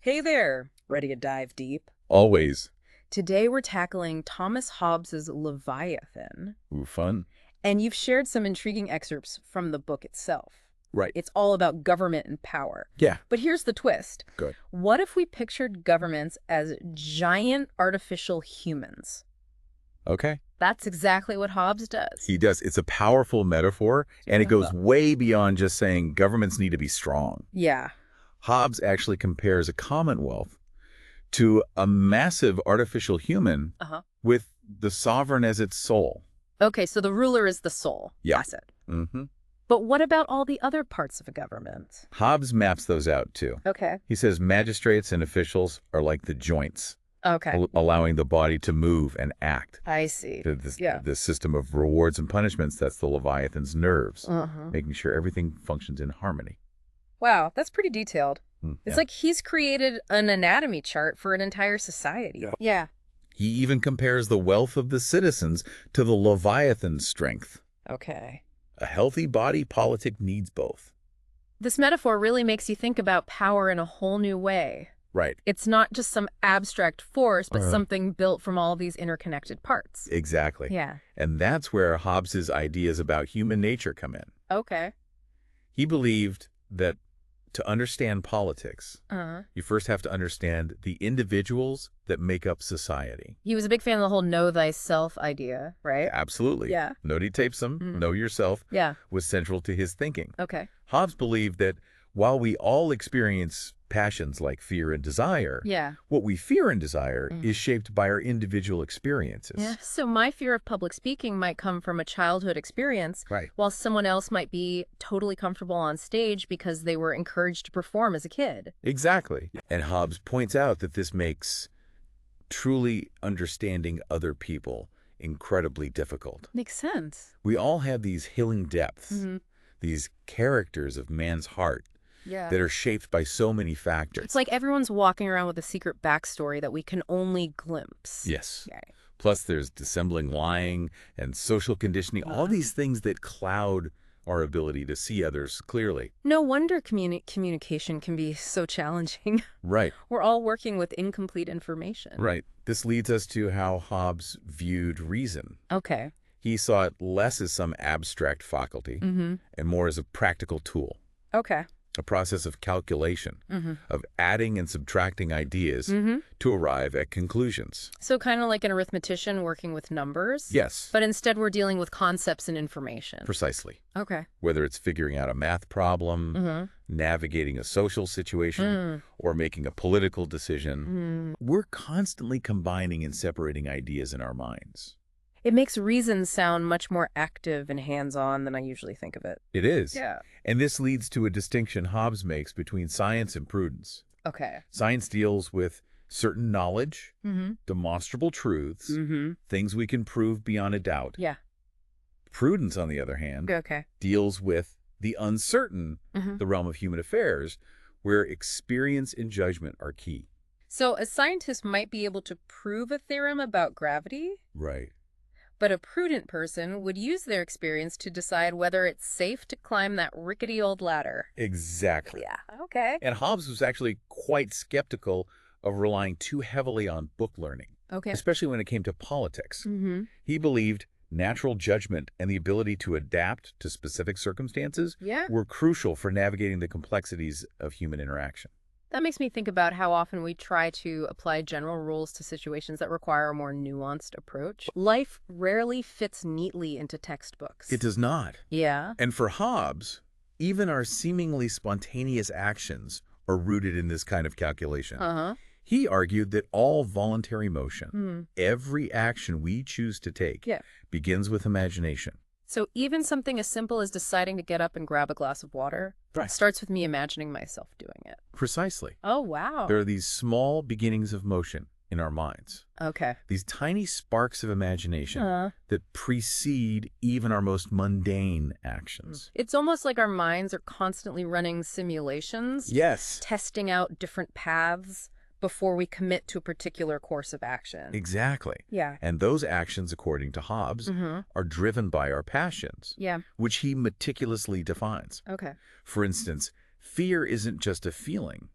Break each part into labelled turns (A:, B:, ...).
A: Hey there! Ready to dive deep?
B: Always.
A: Today we're tackling Thomas Hobbes's Leviathan,
B: Ooh, fun.
A: and you've shared some intriguing excerpts from the book itself.
B: Right.
A: It's all about government and power.
B: Yeah.
A: But here's the twist.
B: Good.
A: What if we pictured governments as giant artificial humans?
B: Okay.
A: That's exactly what Hobbes does.
B: He does. It's a powerful metaphor, and it goes way beyond just saying governments need to be strong.
A: Yeah.
B: Hobbes actually compares a commonwealth to a massive artificial human with the sovereign as its soul.
A: Okay, so the ruler is the soul.
B: Yeah.
A: That's it.
B: Mm-hmm.
A: But what about all the other parts of a government?
B: Hobbes maps those out, too.
A: Okay.
B: He says magistrates and officials are like the joints,
A: Okay.
B: allowing the body to move and act.
A: I see.
B: The system of rewards and punishments, that's the Leviathan's nerves, making sure everything functions in harmony.
A: Wow, that's pretty detailed. It's
B: Yeah.
A: like he's created an anatomy chart for an entire society. Yeah.
B: He even compares the wealth of the citizens to the Leviathan's strength.
A: Okay.
B: A healthy body politic needs both.
A: This metaphor really makes you think about power in a whole new way.
B: Right.
A: It's not just some abstract force, but something built from all these interconnected parts.
B: Exactly.
A: Yeah.
B: And that's where Hobbes's ideas about human nature come in.
A: Okay.
B: He believed that to understand politics, you first have to understand the individuals that make up society.
A: He was a big fan of the whole know thyself idea, right?
B: Absolutely.
A: Yeah.
B: Nobody tapes them. Know yourself
A: Yeah.
B: was central to his thinking.
A: Okay.
B: Hobbes believed that while we all experience passions like fear and desire,
A: Yeah.
B: what we fear and desire is shaped by our individual experiences.
A: Yeah. So my fear of public speaking might come from a childhood experience,
B: Right.
A: while someone else might be totally comfortable on stage because they were encouraged to perform as a kid.
B: Exactly. And Hobbes points out that this makes truly understanding other people incredibly difficult.
A: Makes sense.
B: We all have these healing depths, these characters of man's heart
A: Yeah.
B: that are shaped by so many factors.
A: It's like everyone's walking around with a secret backstory that we can only glimpse.
B: Yes.
A: Okay.
B: Plus there's dissembling lying and social conditioning, all these things that cloud our ability to see others clearly.
A: No wonder communication can be so challenging.
B: Right.
A: We're all working with incomplete information.
B: Right. This leads us to how Hobbes viewed reason.
A: Okay.
B: He saw it less as some abstract faculty and more as a practical tool,
A: Okay.
B: a process of calculation, of adding and subtracting ideas to arrive at conclusions.
A: So kind of like an arithmetician working with numbers?
B: Yes,
A: But instead we're dealing with concepts and information.
B: precisely.
A: Okay.
B: Whether it's figuring out a math problem, navigating a social situation, or making a political decision, we're constantly combining and separating ideas in our minds.
A: It makes reason sound much more active and hands-on than I usually think of it.
B: It is.
A: Yeah.
B: And this leads to a distinction Hobbes makes between science and prudence.
A: Okay.
B: Science deals with certain knowledge, demonstrable truths, things we can prove beyond a doubt.
A: Yeah.
B: Prudence, on the other hand,
A: Okay.
B: deals with the uncertain, the realm of human affairs, where experience and judgment are key.
A: So a scientist might be able to prove a theorem about gravity,
B: Right.
A: but a prudent person would use their experience to decide whether it's safe to climb that rickety old ladder.
B: Exactly.
A: Yeah. Okay.
B: And Hobbes was actually quite skeptical of relying too heavily on book learning,
A: Okay.
B: especially when it came to politics. He believed natural judgment and the ability to adapt to specific circumstances
A: Yeah.
B: were crucial for navigating the complexities of human interaction.
A: That makes me think about how often we try to apply general rules to situations that require a more nuanced approach. Life rarely fits neatly into textbooks.
B: It does not.
A: Yeah.
B: And for Hobbes, even our seemingly spontaneous actions are rooted in this kind of calculation. He argued that all voluntary motion, every action we choose to take, begins with imagination.
A: So even something as simple as deciding to get up and grab a glass of water starts with me imagining myself doing it.
B: Precisely.
A: Oh, wow.
B: There are these small beginnings of motion in our minds,
A: Okay.
B: these tiny sparks of imagination that precede even our most mundane actions.
A: It's almost like our minds are constantly running simulations,
B: Yes.
A: testing out different paths before we commit to a particular course of action.
B: Exactly.
A: Yeah.
B: And those actions, according to Hobbes, are driven by our passions,
A: Yeah.
B: which he meticulously defines.
A: Okay.
B: For instance, fear isn't just a feeling.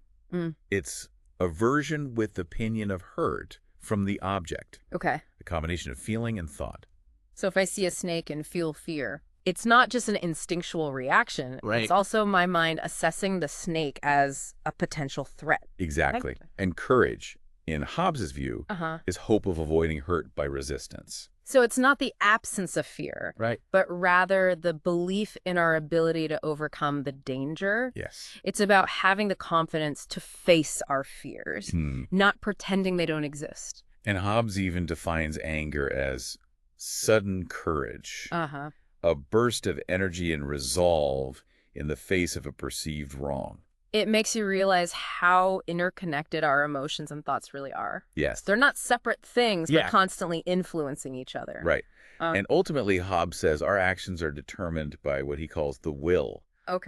B: It's Aversion with opinion of hurt from the object,
A: Okay.
B: a combination of feeling and thought.
A: So if I see a snake and feel fear, it's not just an instinctual reaction.
B: Right.
A: It's also my mind assessing the snake as a potential threat.
B: Exactly.
A: Okay.
B: And courage, in Hobbes's view, is hope of avoiding hurt by resistance.
A: So it's not the absence of fear,
B: Right.
A: but rather the belief in our ability to overcome the danger.
B: Yes.
A: It's about having the confidence to face our fears, not pretending they don't exist.
B: And Hobbes even defines anger as sudden courage, a burst of energy and resolve in the face of a perceived wrong.
A: It makes you realize how interconnected our emotions and thoughts really are.
B: Yes.
A: They're not separate things, but constantly influencing each other.
B: Right. And ultimately, Hobbes says our actions are determined by what he calls the will,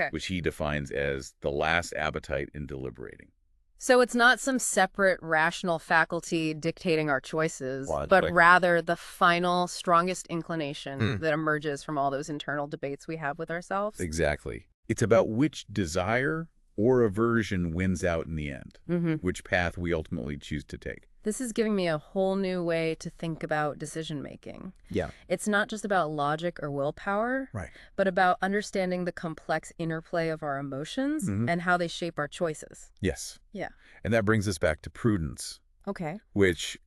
B: which he defines as the last appetite in deliberating.
A: So it's not some separate rational faculty dictating our choices,
B: Logically.
A: but rather the final, strongest inclination that emerges from all those internal debates we have with ourselves.
B: Exactly. It's about which desire or aversion wins out in the end, which path we ultimately choose to take.
A: This is giving me a whole new way to think about decision-making.
B: Yeah.
A: It's not just about logic or willpower,
B: Right.
A: but about understanding the complex interplay of our emotions and how they shape our choices.
B: Yes.
A: Yeah.
B: And that brings us back to prudence,
A: Okay.
B: which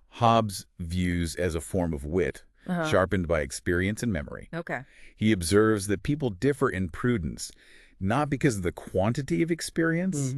B: Hobbes views as a form of wit, sharpened by experience and memory.
A: Okay.
B: He observes that people differ in prudence, not because of the quantity of experience,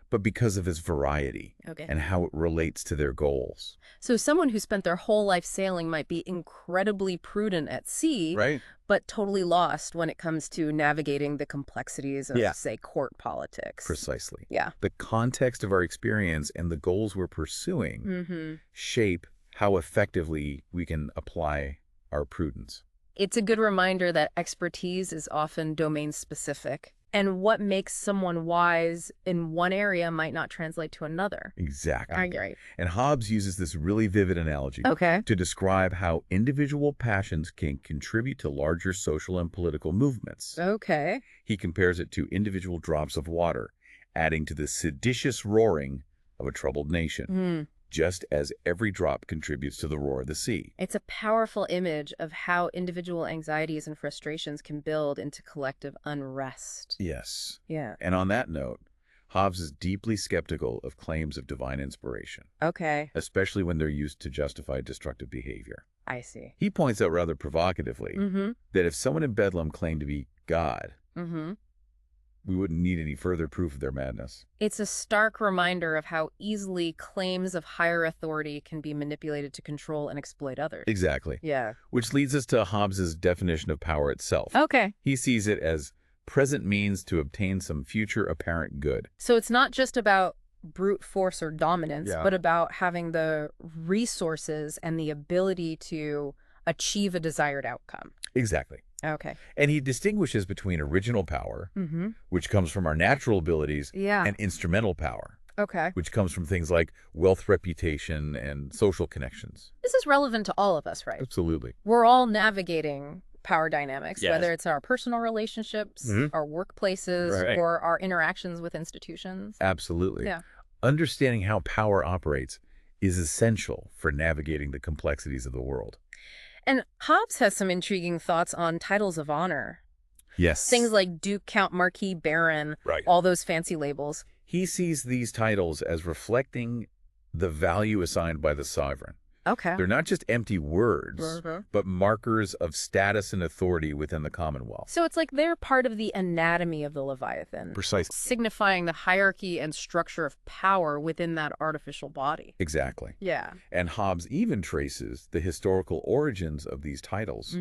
B: but because of its variety and how it relates to their goals.
A: So someone who spent their whole life sailing might be incredibly prudent at sea,
B: Right.
A: but totally lost when it comes to navigating the complexities of, say, court politics.
B: Precisely.
A: Yeah.
B: The context of our experience and the goals we're pursuing shape how effectively we can apply our prudence.
A: It's a good reminder that expertise is often domain-specific, and what makes someone wise in one area might not translate to another.
B: Exactly.
A: Right.
B: And Hobbes uses this really vivid analogy to describe how individual passions can contribute to larger social and political movements.
A: Okay.
B: He compares it to individual drops of water, adding to the seditious roaring of a troubled nation, just as every drop contributes to the roar of the sea.
A: It's a powerful image of how individual anxieties and frustrations can build into collective unrest.
B: Yes.
A: Yeah.
B: And on that note, Hobbes is deeply skeptical of claims of divine inspiration,
A: Okay.
B: especially when they're used to justify destructive behavior.
A: I see.
B: He points out rather provocatively that if someone in Bedlam claimed to be God, we wouldn't need any further proof of their madness.
A: It's a stark reminder of how easily claims of higher authority can be manipulated to control and exploit others.
B: Exactly.
A: Yeah.
B: Which leads us to Hobbes's definition of power itself.
A: Okay.
B: He sees it as present means to obtain some future apparent good.
A: So it's not just about brute force or dominance, but about having the resources and the ability to achieve a desired outcome.
B: Exactly.
A: Okay.
B: And he distinguishes between original power, which comes from our natural abilities, and instrumental power, which comes from things like wealth, reputation, and social connections.
A: This is relevant to all of us, right?
B: Absolutely.
A: We're all navigating power dynamics, whether it's our personal relationships, our workplaces, or our interactions with institutions.
B: Absolutely.
A: Yeah.
B: Understanding how power operates is essential for navigating the complexities of the world.
A: And Hobbes has some intriguing thoughts on titles of honor.
B: Yes.
A: Things like Duke, Count, Marquis, Baron, all those fancy labels.
B: He sees these titles as reflecting the value assigned by the sovereign.
A: Okay.
B: They're not just empty words, but markers of status and authority within the commonwealth.
A: So it's like they're part of the anatomy of the Leviathan.
B: Precisely.
A: Signifying the hierarchy and structure of power within that artificial body.
B: Exactly.
A: Yeah.
B: And Hobbes even traces the historical origins of these titles,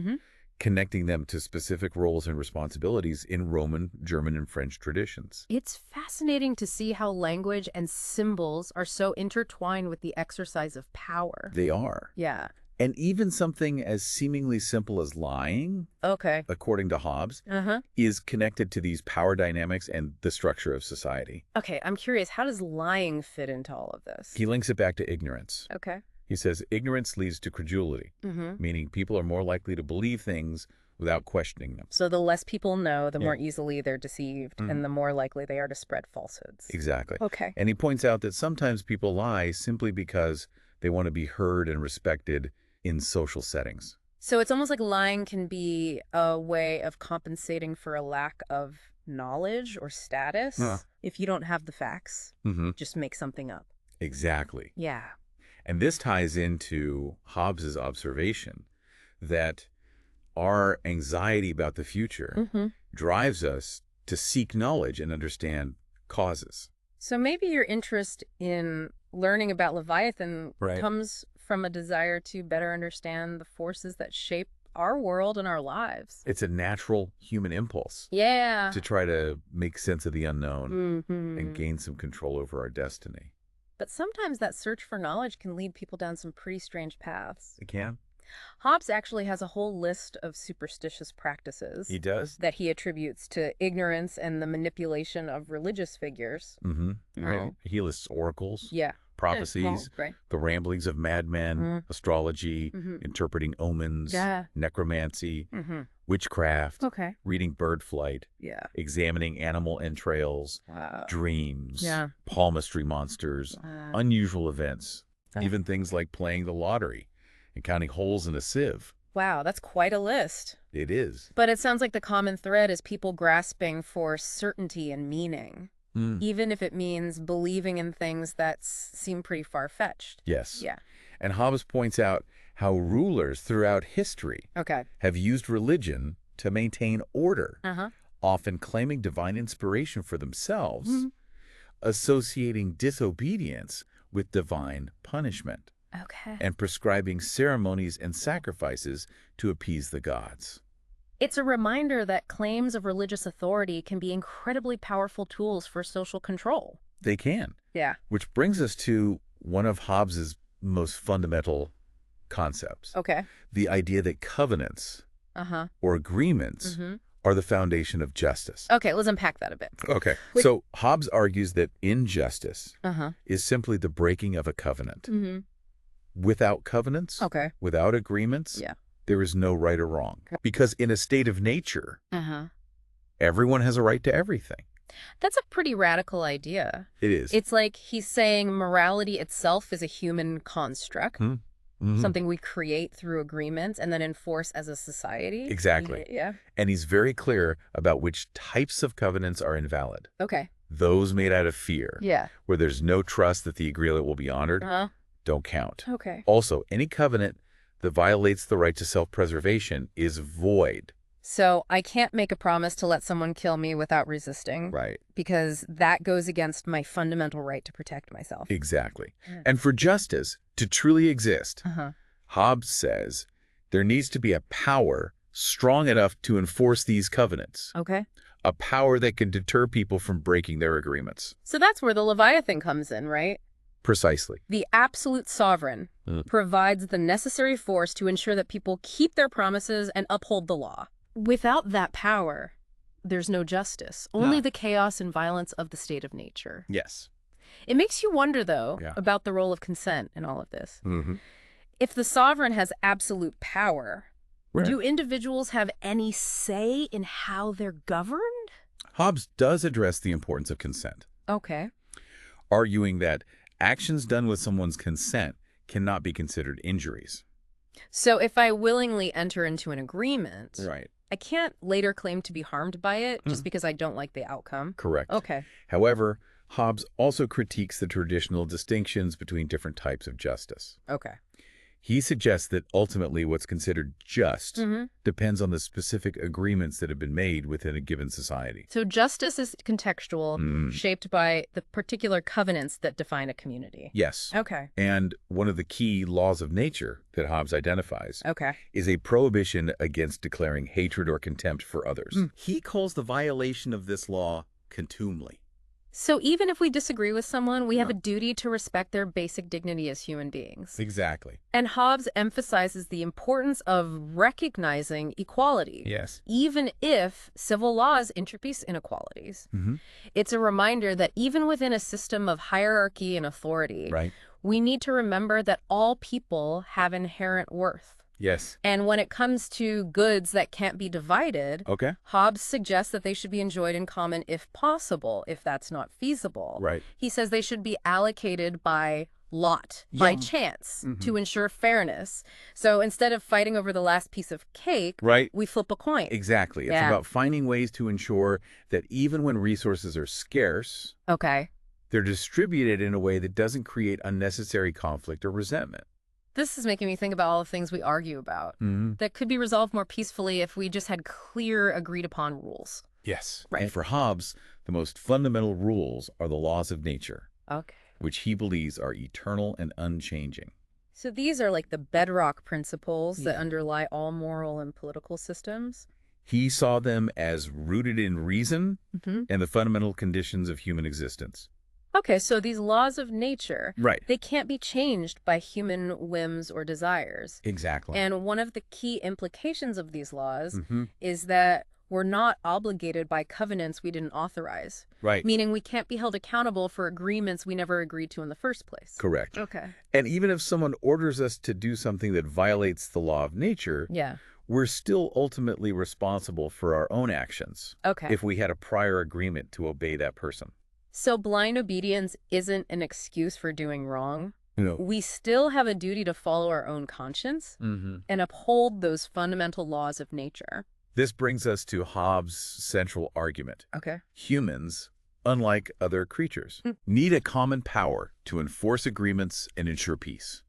B: connecting them to specific roles and responsibilities in Roman, German, and French traditions.
A: It's fascinating to see how language and symbols are so intertwined with the exercise of power.
B: They are.
A: Yeah.
B: And even something as seemingly simple as lying, according to Hobbes, is connected to these power dynamics and the structure of society.
A: Okay, I'm curious, how does lying fit into all of this?
B: He links it back to ignorance.
A: Okay.
B: He says ignorance leads to credulity, meaning people are more likely to believe things without questioning them.
A: So the less people know, the
B: Yeah.
A: more easily they're deceived, and the more likely they are to spread falsehoods.
B: Exactly.
A: Okay.
B: And he points out that sometimes people lie simply because they want to be heard and respected in social settings.
A: So it's almost like lying can be a way of compensating for a lack of knowledge or status.
B: Yeah.
A: If you don't have the facts,
B: Mm-hmm.
A: just make something up.
B: Exactly.
A: Yeah.
B: And this ties into Hobbes's observation that our anxiety about the future drives us to seek knowledge and understand causes.
A: So maybe your interest in learning about Leviathan
B: Right.
A: comes from a desire to better understand the forces that shape our world and our lives.
B: It's a natural human impulse
A: Yeah.
B: to try to make sense of the unknown
A: Mm-hmm.
B: and gain some control over our destiny.
A: But sometimes that search for knowledge can lead people down some pretty strange paths.
B: It can?
A: Hobbes actually has a whole list of superstitious practices
B: He does?
A: that he attributes to ignorance and the manipulation of religious figures.
B: Mm-hmm. Right.
A: Oh.
B: He lists oracles,
A: Yeah.
B: prophecies,
A: Right.
B: the ramblings of madmen, astrology, interpreting omens,
A: Yeah.
B: necromancy,
A: Mm-hmm.
B: witchcraft,
A: Okay.
B: reading bird flight,
A: Yeah.
B: examining animal entrails,
A: Wow.
B: dreams,
A: Yeah.
B: palmistry monsters, unusual events, even things like playing the lottery and counting holes in a sieve.
A: Wow, that's quite a list.
B: It is.
A: But it sounds like the common thread is people grasping for certainty and meaning, even if it means believing in things that seem pretty far-fetched.
B: Yes.
A: Yeah.
B: And Hobbes points out how rulers throughout history
A: Okay.
B: have used religion to maintain order,
A: Uh-huh.
B: often claiming divine inspiration for themselves, associating disobedience with divine punishment,
A: Okay.
B: and prescribing ceremonies and sacrifices to appease the gods.
A: It's a reminder that claims of religious authority can be incredibly powerful tools for social control.
B: They can.
A: Yeah.
B: Which brings us to one of Hobbes's most fundamental concepts.
A: Okay.
B: The idea that covenants
A: Uh-huh.
B: or agreements are the foundation of justice.
A: Okay, let's unpack that a bit.
B: Okay. So Hobbes argues that injustice
A: Uh-huh.
B: is simply the breaking of a covenant.
A: Mm-hmm.
B: Without covenants,
A: Okay.
B: without agreements,
A: Yeah.
B: there is no right or wrong. Because in a state of nature,
A: Uh-huh.
B: everyone has a right to everything.
A: That's a pretty radical idea.
B: It is.
A: It's like he's saying morality itself is a human construct, something we create through agreements and then enforce as a society.
B: Exactly.
A: Yeah.
B: And he's very clear about which types of covenants are invalid.
A: Okay.
B: Those made out of fear,
A: Yeah.
B: where there's no trust that the agreement will be honored,
A: Uh-huh.
B: don't count.
A: Okay.
B: Also, any covenant that violates the right to self-preservation is void.
A: So I can't make a promise to let someone kill me without resisting.
B: Right.
A: Because that goes against my fundamental right to protect myself.
B: Exactly. And for justice to truly exist,
A: Uh-huh.
B: Hobbes says there needs to be a power strong enough to enforce these covenants,
A: Okay.
B: a power that can deter people from breaking their agreements.
A: So that's where the Leviathan comes in, right?
B: Precisely.
A: The absolute sovereign provides the necessary force to ensure that people keep their promises and uphold the law. Without that power, there's no justice, only the chaos and violence of the state of nature.
B: Yes.
A: It makes you wonder, though,
B: Yeah.
A: about the role of consent in all of this.
B: Mm-hmm.
A: If the sovereign has absolute power,
B: Right.
A: do individuals have any say in how they're governed?
B: Hobbes does address the importance of consent,
A: Okay.
B: arguing that actions done with someone's consent cannot be considered injuries.
A: So if I willingly enter into an agreement,
B: Right.
A: I can't later claim to be harmed by it just because I don't like the outcome.
B: Correct.
A: Okay.
B: However, Hobbes also critiques the traditional distinctions between different types of justice.
A: Okay.
B: He suggests that ultimately what's considered just
A: Mm-hmm.
B: depends on the specific agreements that have been made within a given society.
A: So justice is contextual, shaped by the particular covenants that define a community.
B: Yes.
A: Okay.
B: And one of the key laws of nature that Hobbes identifies
A: Okay.
B: is a prohibition against declaring hatred or contempt for others. He calls the violation of this law contumely.
A: So even if we disagree with someone, we have a duty to respect their basic dignity as human beings.
B: Exactly.
A: And Hobbes emphasizes the importance of recognizing equality.
B: Yes.
A: Even if civil laws introduce inequalities. It's a reminder that even within a system of hierarchy and authority,
B: Right.
A: we need to remember that all people have inherent worth.
B: Yes.
A: And when it comes to goods that can't be divided,
B: Okay.
A: Hobbes suggests that they should be enjoyed in common if possible, if that's not feasible.
B: Right.
A: He says they should be allocated by lot, by chance, to ensure fairness. So instead of fighting over the last piece of cake,
B: Right.
A: we flip a coin.
B: Exactly. It's about finding ways to ensure that even when resources are scarce,
A: Okay.
B: they're distributed in a way that doesn't create unnecessary conflict or resentment.
A: This is making me think about all the things we argue about that could be resolved more peacefully if we just had clear, agreed-upon rules.
B: Yes.
A: Right.
B: And for Hobbes, the most fundamental rules are the laws of nature,
A: Okay.
B: which he believes are eternal and unchanging.
A: So these are like the bedrock principles that underlie all moral and political systems?
B: He saw them as rooted in reason and the fundamental conditions of human existence.
A: Okay, so these laws of nature,
B: Right.
A: they can't be changed by human whims or desires.
B: Exactly.
A: And one of the key implications of these laws is that we're not obligated by covenants we didn't authorize.
B: Right.
A: Meaning we can't be held accountable for agreements we never agreed to in the first place.
B: Correct.
A: Okay.
B: And even if someone orders us to do something that violates the law of nature,
A: Yeah.
B: we're still ultimately responsible for our own actions.
A: Okay.
B: If we had a prior agreement to obey that person.
A: So blind obedience isn't an excuse for doing wrong.
B: No.
A: We still have a duty to follow our own conscience and uphold those fundamental laws of nature.
B: This brings us to Hobbes' central argument.
A: Okay.
B: Humans, unlike other creatures, need a common power to enforce agreements and ensure peace.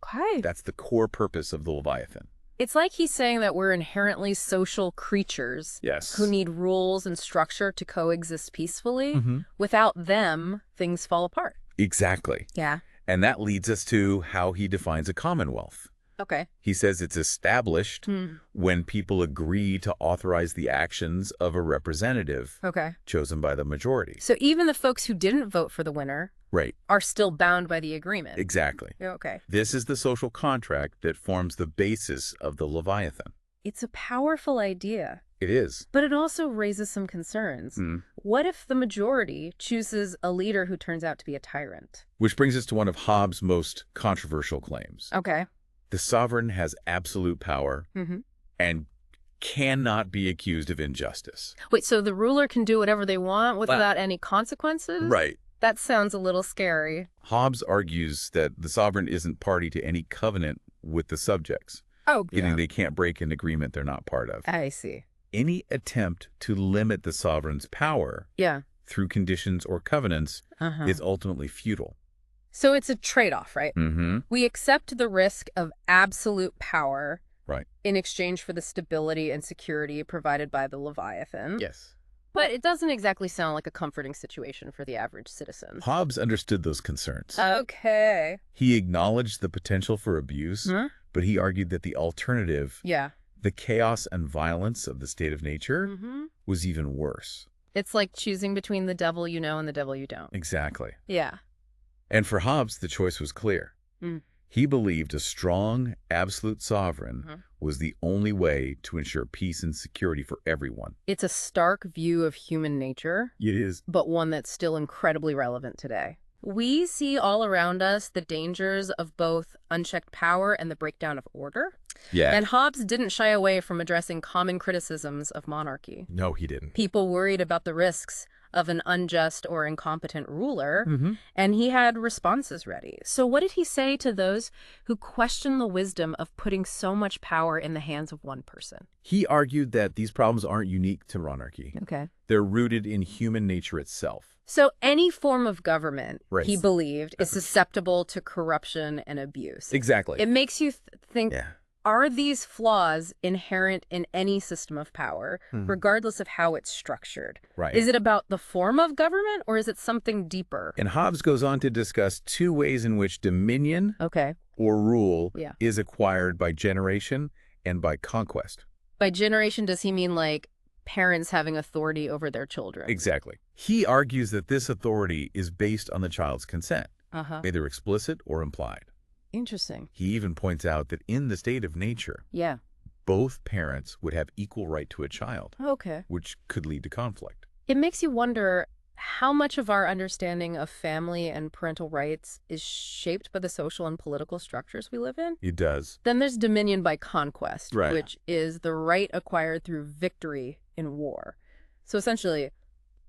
A: Okay.
B: That's the core purpose of the Leviathan.
A: It's like he's saying that we're inherently social creatures
B: Yes.
A: who need rules and structure to coexist peacefully. Without them, things fall apart.
B: Exactly.
A: Yeah.
B: And that leads us to how he defines a commonwealth.
A: Okay.
B: He says it's established when people agree to authorize the actions of a representative
A: Okay.
B: chosen by the majority.
A: So even the folks who didn't vote for the winner
B: Right.
A: are still bound by the agreement.
B: Exactly.
A: Okay.
B: This is the social contract that forms the basis of the Leviathan.
A: It's a powerful idea,
B: It is.
A: but it also raises some concerns. What if the majority chooses a leader who turns out to be a tyrant?
B: Which brings us to one of Hobbes' most controversial claims.
A: Okay.
B: The sovereign has absolute power and cannot be accused of injustice.
A: Wait, so the ruler can do whatever they want without any consequences?
B: Right.
A: That sounds a little scary.
B: Hobbes argues that the sovereign isn't party to any covenant with the subjects,
A: Oh,
B: meaning they can't break an agreement they're not part of.
A: I see.
B: Any attempt to limit the sovereign's power
A: Yeah.
B: through conditions or covenants is ultimately futile.
A: So it's a trade-off, right?
B: Mm-hmm.
A: We accept the risk of absolute power
B: Right.
A: in exchange for the stability and security provided by the Leviathan.
B: Yes.
A: But it doesn't exactly sound like a comforting situation for the average citizen.
B: Hobbes understood those concerns.
A: Okay.
B: He acknowledged the potential for abuse, but he argued that the alternative,
A: Yeah.
B: the chaos and violence of the state of nature, was even worse.
A: It's like choosing between the devil you know and the devil you don't.
B: Exactly.
A: Yeah.
B: And for Hobbes, the choice was clear. He believed a strong, absolute sovereign was the only way to ensure peace and security for everyone.
A: It's a stark view of human nature,
B: It is.
A: but one that's still incredibly relevant today. We see all around us the dangers of both unchecked power and the breakdown of order.
B: Yeah.
A: And Hobbes didn't shy away from addressing common criticisms of monarchy.
B: No, he didn't.
A: People worried about the risks of an unjust or incompetent ruler, and he had responses ready. So what did he say to those who question the wisdom of putting so much power in the hands of one person?
B: He argued that these problems aren't unique to monarchy.
A: Okay.
B: They're rooted in human nature itself.
A: So any form of government,
B: Right.
A: he believed, is susceptible to corruption and abuse.
B: Exactly.
A: It makes you think,
B: Yeah.
A: are these flaws inherent in any system of power, regardless of how it's structured?
B: Right.
A: Is it about the form of government, or is it something deeper?
B: And Hobbes goes on to discuss two ways in which dominion
A: Okay.
B: or rule
A: Yeah.
B: is acquired by generation and by conquest.
A: By generation, does he mean like parents having authority over their children?
B: Exactly. He argues that this authority is based on the child's consent,
A: Uh-huh.
B: either explicit or implied.
A: Interesting.
B: He even points out that in the state of nature,
A: Yeah.
B: both parents would have equal right to a child,
A: Okay.
B: which could lead to conflict.
A: It makes you wonder, how much of our understanding of family and parental rights is shaped by the social and political structures we live in?
B: It does.
A: Then there's dominion by conquest,
B: Right.
A: which is the right acquired through victory in war. So essentially,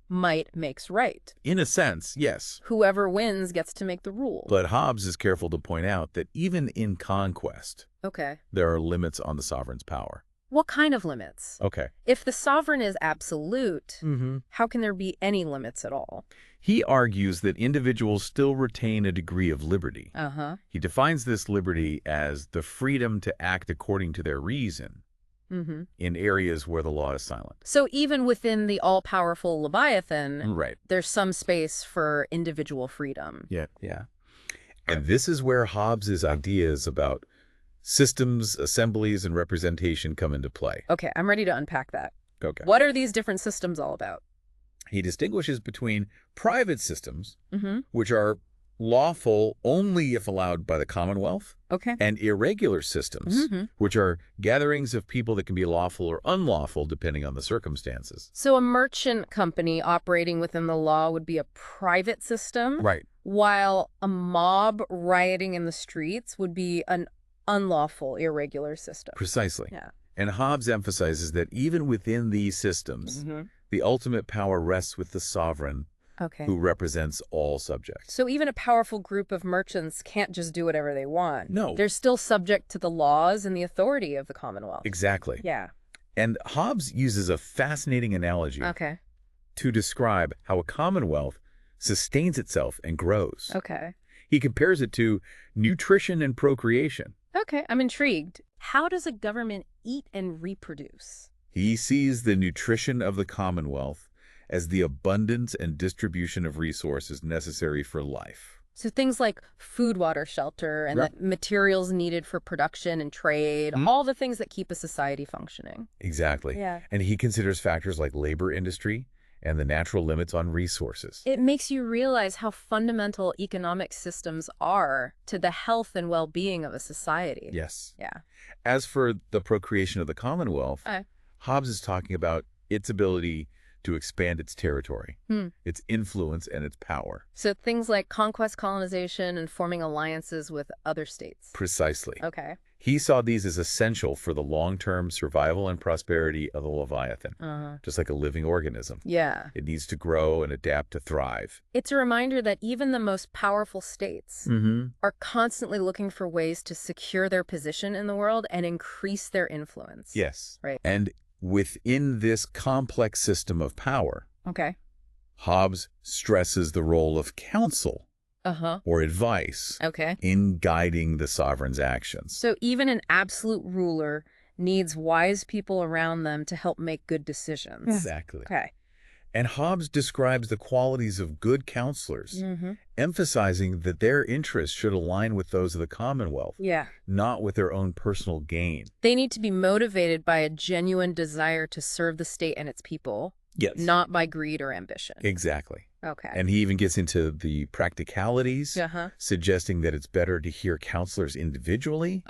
A: might makes right.
B: In a sense, yes.
A: Whoever wins gets to make the rules.
B: But Hobbes is careful to point out that even in conquest,
A: Okay.
B: there are limits on the sovereign's power.
A: What kind of limits?
B: Okay.
A: If the sovereign is absolute, how can there be any limits at all?
B: He argues that individuals still retain a degree of liberty. He defines this liberty as the freedom to act according to their reason in areas where the law is silent.
A: So even within the all-powerful Leviathan,
B: Right.
A: there's some space for individual freedom.
B: Yeah. And this is where Hobbes's ideas about systems, assemblies, and representation come into play.
A: Okay, I'm ready to unpack that.
B: Okay.
A: What are these different systems all about?
B: He distinguishes between private systems, which are lawful only if allowed by the commonwealth, and irregular systems, which are gatherings of people that can be lawful or unlawful depending on the circumstances.
A: So a merchant company operating within the law would be a private system,
B: Right.
A: while a mob rioting in the streets would be an unlawful, irregular system.
B: Precisely.
A: Yeah.
B: And Hobbes emphasizes that even within these systems, the ultimate power rests with the sovereign, who represents all subjects.
A: So even a powerful group of merchants can't just do whatever they want.
B: No.
A: They're still subject to the laws and the authority of the Commonwealth.
B: Exactly.
A: Yeah.
B: And Hobbes uses a fascinating analogy to describe how a commonwealth sustains itself and grows. He compares it to nutrition and procreation.
A: Okay, I'm intrigued. How does a government eat and reproduce?
B: He sees the nutrition of the commonwealth as the abundance and distribution of resources necessary for life.
A: So things like food, water, shelter, and the materials needed for production and trade, all the things that keep a society functioning.
B: Exactly.
A: Yeah.
B: And he considers factors like labor industry and the natural limits on resources.
A: It makes you realize how fundamental economic systems are to the health and well-being of a society.
B: Yes.
A: Yeah.
B: As for the procreation of the commonwealth, Hobbes is talking about its ability to expand its territory, its influence, and its power.
A: So things like conquest, colonization, and forming alliances with other states.
B: Precisely.
A: Okay.
B: He saw these as essential for the long-term survival and prosperity of the Leviathan, just like a living organism.
A: Yeah.
B: It needs to grow and adapt to thrive.
A: It's a reminder that even the most powerful states are constantly looking for ways to secure their position in the world and increase their influence.
B: Yes.
A: Right.
B: And within this complex system of power, Hobbes stresses the role of counsel or advice in guiding the sovereign's actions.
A: So even an absolute ruler needs wise people around them to help make good decisions.
B: Exactly.
A: Okay.
B: And Hobbes describes the qualities of good counselors, emphasizing that their interests should align with those of the Commonwealth, not with their own personal gain.
A: They need to be motivated by a genuine desire to serve the state and its people, not by greed or ambition.
B: Exactly.
A: Okay.
B: And he even gets into the practicalities, suggesting that it's better to hear counselors individually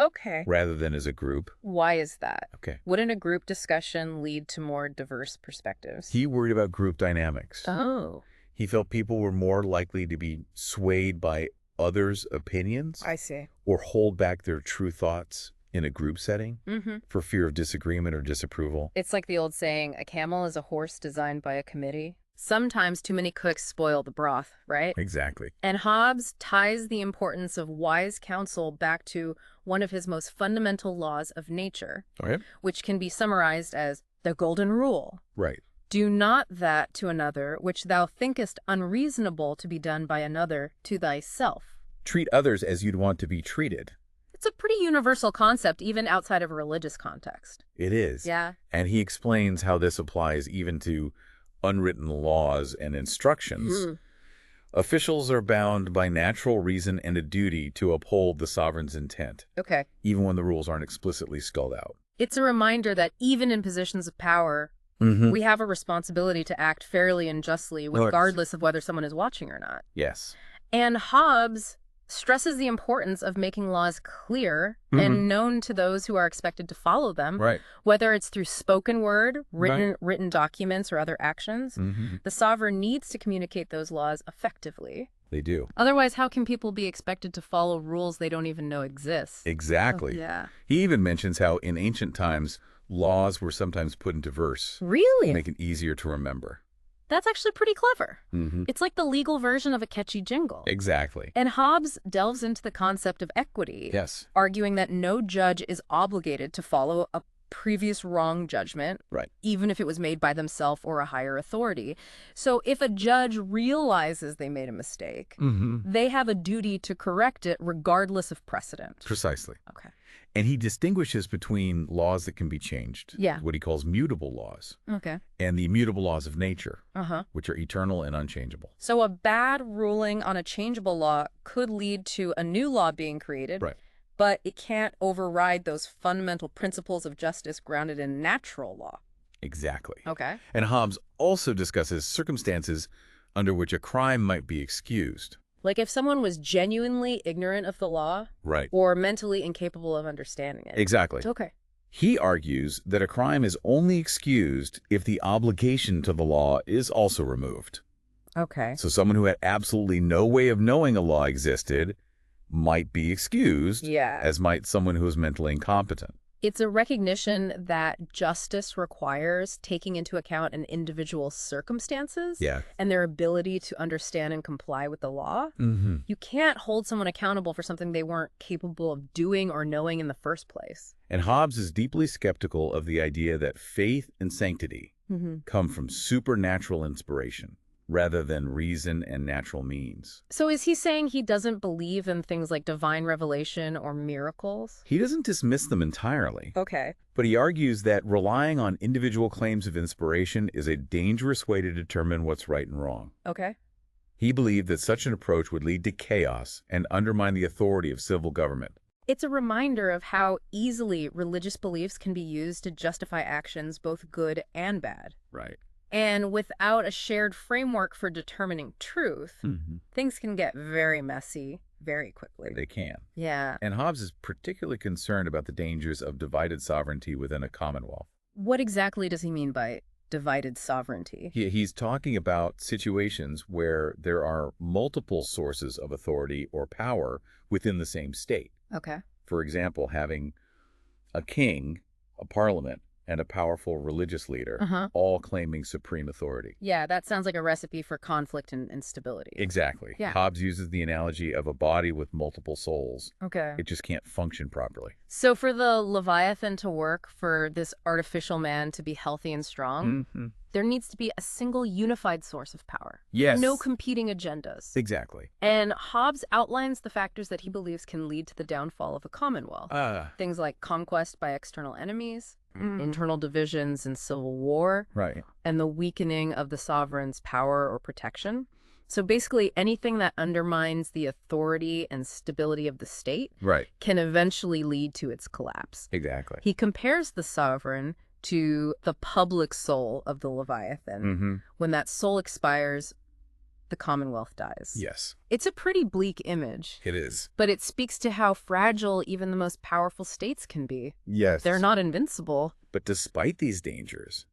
B: rather than as a group.
A: Why is that?
B: Okay.
A: Wouldn't a group discussion lead to more diverse perspectives?
B: He worried about group dynamics.
A: Oh.
B: He felt people were more likely to be swayed by others' opinions.
A: I see.
B: Or hold back their true thoughts in a group setting for fear of disagreement or disapproval.
A: It's like the old saying, a camel is a horse designed by a committee. Sometimes too many cooks spoil the broth, right?
B: Exactly.
A: And Hobbes ties the importance of wise counsel back to one of his most fundamental laws of nature, which can be summarized as the golden rule.
B: Right.
A: Do not that to another which thou thinkest unreasonable to be done by another to thyself.
B: Treat others as you'd want to be treated.
A: It's a pretty universal concept, even outside of a religious context.
B: It is.
A: Yeah.
B: And he explains how this applies even to unwritten laws and instructions. Officials are bound by natural reason and a duty to uphold the sovereign's intent. Even when the rules aren't explicitly spelled out.
A: It's a reminder that even in positions of power, we have a responsibility to act fairly and justly, regardless of whether someone is watching or not.
B: Yes.
A: And Hobbes stresses the importance of making laws clear and known to those who are expected to follow them, whether it's through spoken word, written documents, or other actions. The sovereign needs to communicate those laws effectively.
B: They do.
A: Otherwise, how can people be expected to follow rules they don't even know exist?
B: Exactly.
A: Oh, yeah.
B: He even mentions how in ancient times, laws were sometimes put into verse.
A: Really?
B: To make it easier to remember.
A: That's actually pretty clever. It's like the legal version of a catchy jingle.
B: Exactly.
A: And Hobbes delves into the concept of equity, arguing that no judge is obligated to follow a previous wrong judgment, even if it was made by themselves or a higher authority. So if a judge realizes they made a mistake, they have a duty to correct it regardless of precedent.
B: Precisely.
A: Okay.
B: And he distinguishes between laws that can be changed, what he calls mutable laws, and the immutable laws of nature, which are eternal and unchangeable.
A: So a bad ruling on a changeable law could lead to a new law being created, but it can't override those fundamental principles of justice grounded in natural law.
B: Exactly.
A: Okay.
B: And Hobbes also discusses circumstances under which a crime might be excused.
A: Like if someone was genuinely ignorant of the law, or mentally incapable of understanding it.
B: Exactly.
A: Okay.
B: He argues that a crime is only excused if the obligation to the law is also removed.
A: Okay.
B: So someone who had absolutely no way of knowing a law existed might be excused, as might someone who is mentally incompetent.
A: It's a recognition that justice requires taking into account an individual's circumstances and their ability to understand and comply with the law. You can't hold someone accountable for something they weren't capable of doing or knowing in the first place.
B: And Hobbes is deeply skeptical of the idea that faith and sanctity come from supernatural inspiration rather than reason and natural means.
A: So is he saying he doesn't believe in things like divine revelation or miracles?
B: He doesn't dismiss them entirely.
A: Okay.
B: But he argues that relying on individual claims of inspiration is a dangerous way to determine what's right and wrong.
A: Okay.
B: He believed that such an approach would lead to chaos and undermine the authority of civil government.
A: It's a reminder of how easily religious beliefs can be used to justify actions both good and bad.
B: Right.
A: And without a shared framework for determining truth, things can get very messy very quickly.
B: They can.
A: Yeah.
B: And Hobbes is particularly concerned about the dangers of divided sovereignty within a commonwealth.
A: What exactly does he mean by divided sovereignty?
B: He's talking about situations where there are multiple sources of authority or power within the same state.
A: Okay.
B: For example, having a king, a parliament, and a powerful religious leader, all claiming supreme authority.
A: Yeah, that sounds like a recipe for conflict and instability.
B: Exactly.
A: Yeah.
B: Hobbes uses the analogy of a body with multiple souls.
A: Okay.
B: It just can't function properly.
A: So for the Leviathan to work, for this artificial man to be healthy and strong, there needs to be a single unified source of power.
B: Yes.
A: No competing agendas.
B: Exactly.
A: And Hobbes outlines the factors that he believes can lead to the downfall of a commonwealth. Things like conquest by external enemies, internal divisions and civil war, and the weakening of the sovereign's power or protection. So basically anything that undermines the authority and stability of the state can eventually lead to its collapse.
B: Exactly.
A: He compares the sovereign to the public soul of the Leviathan. When that soul expires, the commonwealth dies.
B: Yes.
A: It's a pretty bleak image.
B: It is.
A: But it speaks to how fragile even the most powerful states can be.
B: Yes.
A: They're not invincible.
B: But despite these dangers,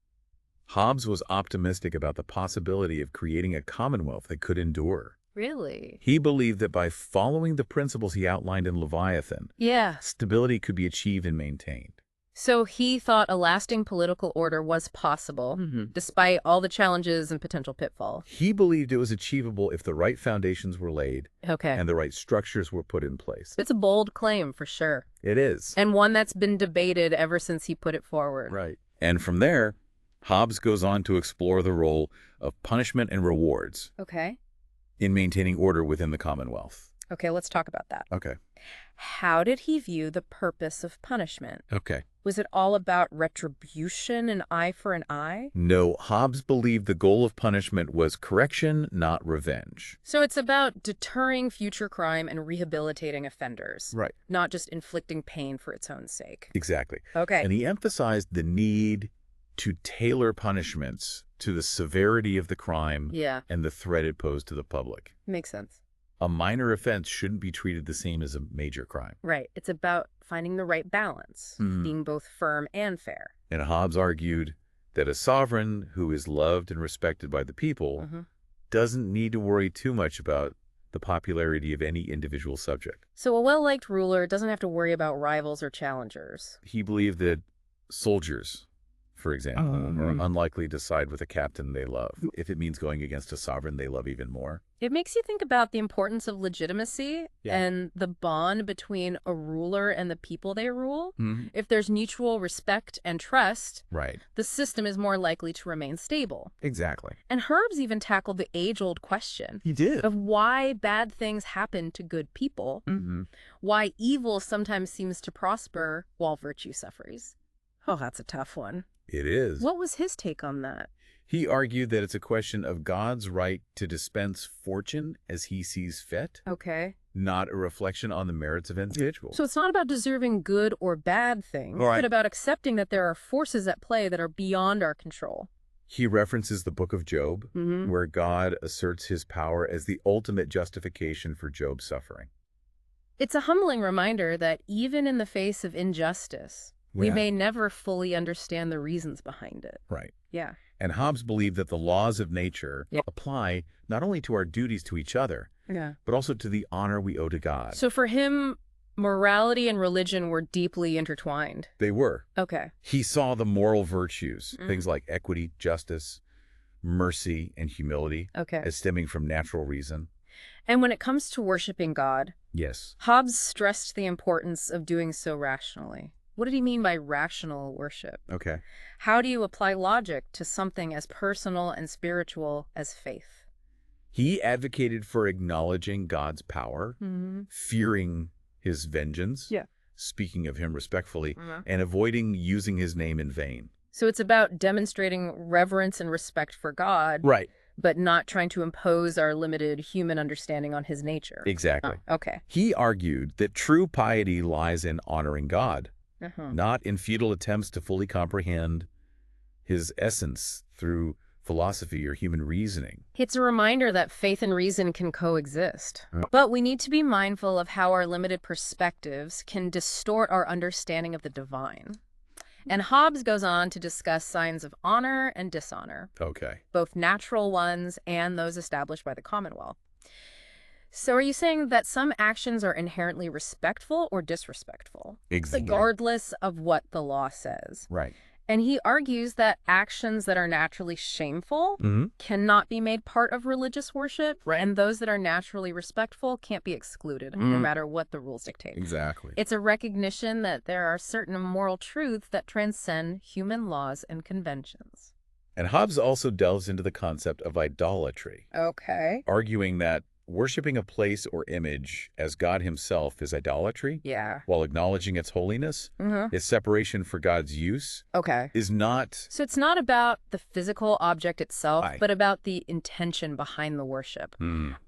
B: Hobbes was optimistic about the possibility of creating a commonwealth that could endure.
A: Really?
B: He believed that by following the principles he outlined in Leviathan, stability could be achieved and maintained.
A: So he thought a lasting political order was possible, despite all the challenges and potential pitfalls.
B: He believed it was achievable if the right foundations were laid and the right structures were put in place.
A: It's a bold claim, for sure.
B: It is.
A: And one that's been debated ever since he put it forward.
B: Right. And from there, Hobbes goes on to explore the role of punishment and rewards in maintaining order within the commonwealth.
A: Okay, let's talk about that.
B: Okay.
A: How did he view the purpose of punishment?
B: Okay.
A: Was it all about retribution, an eye for an eye?
B: No, Hobbes believed the goal of punishment was correction, not revenge.
A: So it's about deterring future crime and rehabilitating offenders.
B: Right.
A: Not just inflicting pain for its own sake.
B: Exactly.
A: Okay.
B: And he emphasized the need to tailor punishments to the severity of the crime and the threat it posed to the public.
A: Makes sense.
B: A minor offense shouldn't be treated the same as a major crime.
A: Right. It's about finding the right balance, being both firm and fair.
B: And Hobbes argued that a sovereign who is loved and respected by the people doesn't need to worry too much about the popularity of any individual subject.
A: So a well-liked ruler doesn't have to worry about rivals or challengers.
B: He believed that soldiers, for example, are unlikely to side with a captain they love if it means going against a sovereign they love even more.
A: It makes you think about the importance of legitimacy and the bond between a ruler and the people they rule. If there's mutual respect and trust, the system is more likely to remain stable.
B: Exactly.
A: And Hobbes even tackled the age-old question of why bad things happen to good people, why evil sometimes seems to prosper while virtue suffers. Oh, that's a tough one.
B: It is.
A: What was his take on that?
B: He argued that it's a question of God's right to dispense fortune as he sees fit, not a reflection on the merits of individuals.
A: So it's not about deserving good or bad things, but about accepting that there are forces at play that are beyond our control.
B: He references the book of Job, where God asserts his power as the ultimate justification for Job's suffering.
A: It's a humbling reminder that even in the face of injustice, we may never fully understand the reasons behind it. Yeah.
B: And Hobbes believed that the laws of nature apply not only to our duties to each other, but also to the honor we owe to God.
A: So for him, morality and religion were deeply intertwined.
B: They were.
A: Okay.
B: He saw the moral virtues, things like equity, justice, mercy, and humility, as stemming from natural reason.
A: And when it comes to worshiping God, Hobbes stressed the importance of doing so rationally. What did he mean by rational worship? How do you apply logic to something as personal and spiritual as faith?
B: He advocated for acknowledging God's power, fearing his vengeance, speaking of him respectfully, and avoiding using his name in vain.
A: So it's about demonstrating reverence and respect for God, but not trying to impose our limited human understanding on his nature.
B: Exactly. He argued that true piety lies in honoring God, not in futile attempts to fully comprehend his essence through philosophy or human reasoning.
A: It's a reminder that faith and reason can coexist. But we need to be mindful of how our limited perspectives can distort our understanding of the divine. And Hobbes goes on to discuss signs of honor and dishonor, both natural ones and those established by the commonwealth. So are you saying that some actions are inherently respectful or disrespectful? Regardless of what the law says. And he argues that actions that are naturally shameful cannot be made part of religious worship, and those that are naturally respectful can't be excluded, no matter what the rules dictate. It's a recognition that there are certain moral truths that transcend human laws and conventions.
B: And Hobbes also delves into the concept of idolatry, arguing that worshiping a place or image as God himself is idolatry, while acknowledging its holiness, its separation for God's use, is not...
A: So it's not about the physical object itself, but about the intention behind the worship.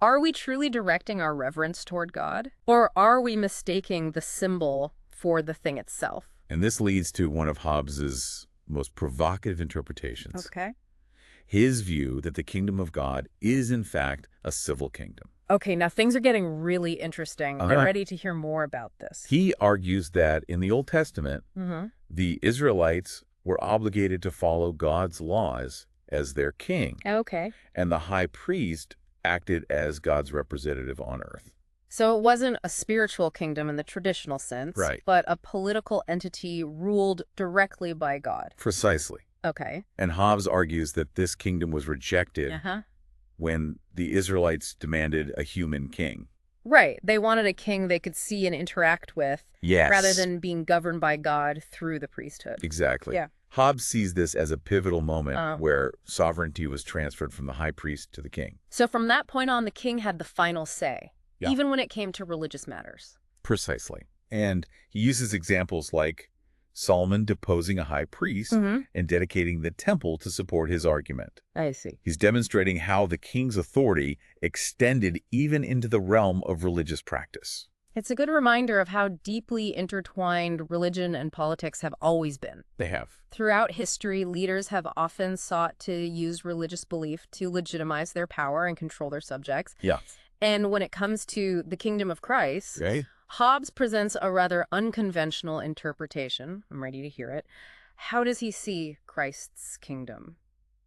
A: Are we truly directing our reverence toward God? Or are we mistaking the symbol for the thing itself?
B: And this leads to one of Hobbes's most provocative interpretations. His view that the kingdom of God is, in fact, a civil kingdom.
A: Okay, now things are getting really interesting. I'm ready to hear more about this.
B: He argues that in the Old Testament, the Israelites were obligated to follow God's laws as their king. And the high priest acted as God's representative on earth.
A: So it wasn't a spiritual kingdom in the traditional sense, but a political entity ruled directly by God.
B: Precisely. And Hobbes argues that this kingdom was rejected when the Israelites demanded a human king.
A: They wanted a king they could see and interact with, rather than being governed by God through the priesthood. Hobbes
B: sees this as a pivotal moment where sovereignty was transferred from the high priest to the king.
A: So from that point on, the king had the final say, even when it came to religious matters.
B: Precisely. And he uses examples like Solomon deposing a high priest and dedicating the temple to support his argument. He's demonstrating how the king's authority extended even into the realm of religious practice.
A: It's a good reminder of how deeply intertwined religion and politics have always been.
B: They have.
A: Throughout history, leaders have often sought to use religious belief to legitimize their power and control their subjects. And when it comes to the kingdom of Christ,
B: Right?
A: Hobbes presents a rather unconventional interpretation. I'm ready to hear it. How does he see Christ's kingdom?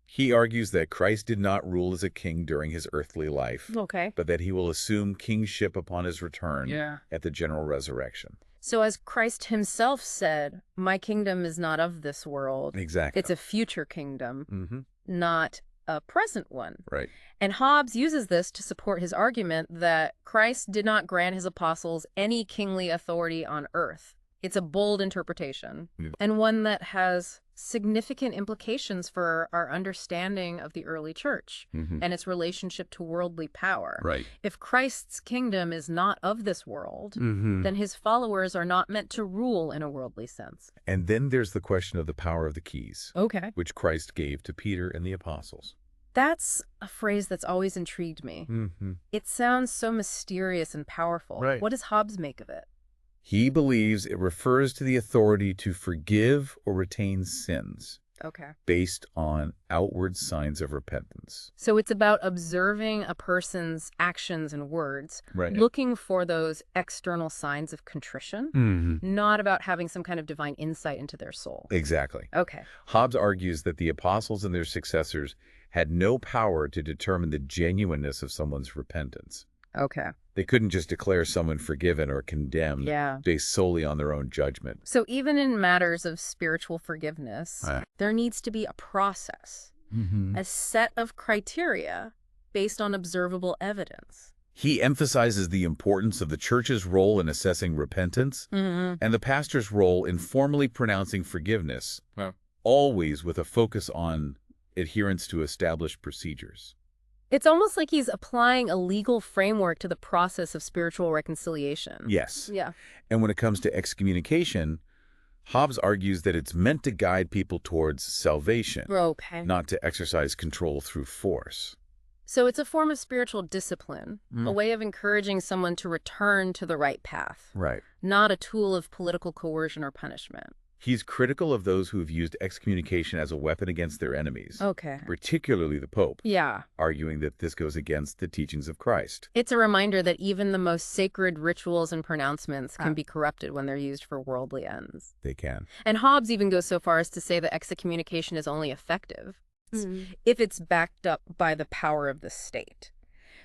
B: He argues that Christ did not rule as a king during his earthly life,
A: Okay.
B: but that he will assume kingship upon his return
C: Yeah.
B: at the general resurrection.
A: So as Christ himself said, my kingdom is not of this world.
B: Exactly.
A: It's a future kingdom,
B: Mm-hmm.
A: not a present one.
B: Right.
A: And Hobbes uses this to support his argument that Christ did not grant his apostles any kingly authority on earth. It's a bold interpretation, and one that has significant implications for our understanding of the early church and its relationship to worldly power.
B: Right.
A: If Christ's kingdom is not of this world, then his followers are not meant to rule in a worldly sense.
B: And then there's the question of the power of the keys,
A: Okay.
B: which Christ gave to Peter and the apostles.
A: That's a phrase that's always intrigued me. It sounds so mysterious and powerful.
B: Right.
A: What does Hobbes make of it?
B: He believes it refers to the authority to forgive or retain sins
A: Okay.
B: based on outward signs of repentance.
A: So it's about observing a person's actions and words,
B: Right.
A: looking for those external signs of contrition, not about having some kind of divine insight into their soul.
B: Exactly.
A: Okay.
B: Hobbes argues that the apostles and their successors had no power to determine the genuineness of someone's repentance.
A: Okay.
B: They couldn't just declare someone forgiven or condemned
A: Yeah.
B: based solely on their own judgment.
A: So even in matters of spiritual forgiveness, there needs to be a process, a set of criteria based on observable evidence.
B: He emphasizes the importance of the church's role in assessing repentance and the pastor's role in formally pronouncing forgiveness, always with a focus on adherence to established procedures.
A: It's almost like he's applying a legal framework to the process of spiritual reconciliation.
B: Yes.
A: Yeah.
B: And when it comes to excommunication, Hobbes argues that it's meant to guide people towards salvation,
A: Okay.
B: not to exercise control through force.
A: So it's a form of spiritual discipline, a way of encouraging someone to return to the right path,
B: Right.
A: not a tool of political coercion or punishment.
B: He's critical of those who have used excommunication as a weapon against their enemies,
A: Okay.
B: particularly the Pope,
A: Yeah.
B: arguing that this goes against the teachings of Christ.
A: It's a reminder that even the most sacred rituals and pronouncements can be corrupted when they're used for worldly ends.
B: They can.
A: And Hobbes even goes so far as to say that excommunication is only effective if it's backed up by the power of the state.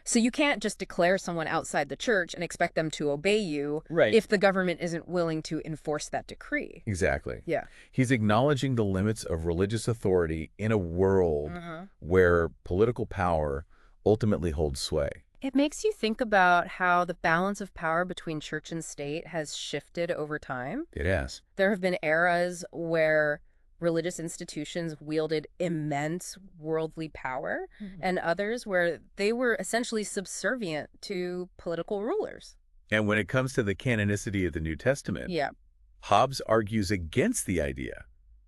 A: So you can't just declare someone outside the church and expect them to obey you if the government isn't willing to enforce that decree.
B: Exactly.
A: Yeah.
B: He's acknowledging the limits of religious authority in a world where political power ultimately holds sway.
A: It makes you think about how the balance of power between church and state has shifted over time.
B: It has.
A: There have been eras where religious institutions wielded immense worldly power, and others where they were essentially subservient to political rulers.
B: And when it comes to the canonicity of the New Testament,
A: Yeah.
B: Hobbes argues against the idea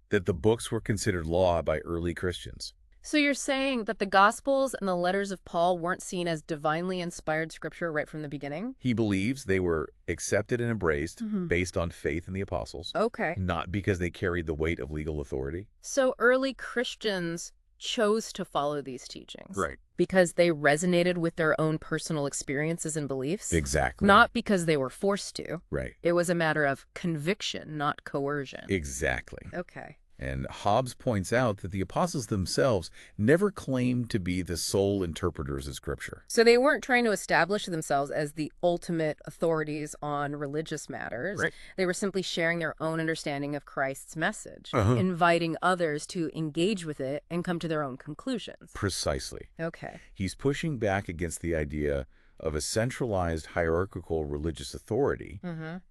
B: that the books were considered law by early Christians.
A: So you're saying that the Gospels and the letters of Paul weren't seen as divinely inspired scripture right from the beginning?
B: He believes they were accepted and embraced based on faith in the apostles,
A: Okay.
B: not because they carried the weight of legal authority.
A: So early Christians chose to follow these teachings.
B: Right.
A: Because they resonated with their own personal experiences and beliefs.
B: Exactly.
A: Not because they were forced to.
B: Right.
A: It was a matter of conviction, not coercion.
B: Exactly.
A: Okay.
B: And Hobbes points out that the apostles themselves never claimed to be the sole interpreters of Scripture.
A: So they weren't trying to establish themselves as the ultimate authorities on religious matters.
B: Right.
A: They were simply sharing their own understanding of Christ's message, inviting others to engage with it and come to their own conclusions.
B: Precisely.
A: Okay.
B: He's pushing back against the idea of a centralized hierarchical religious authority,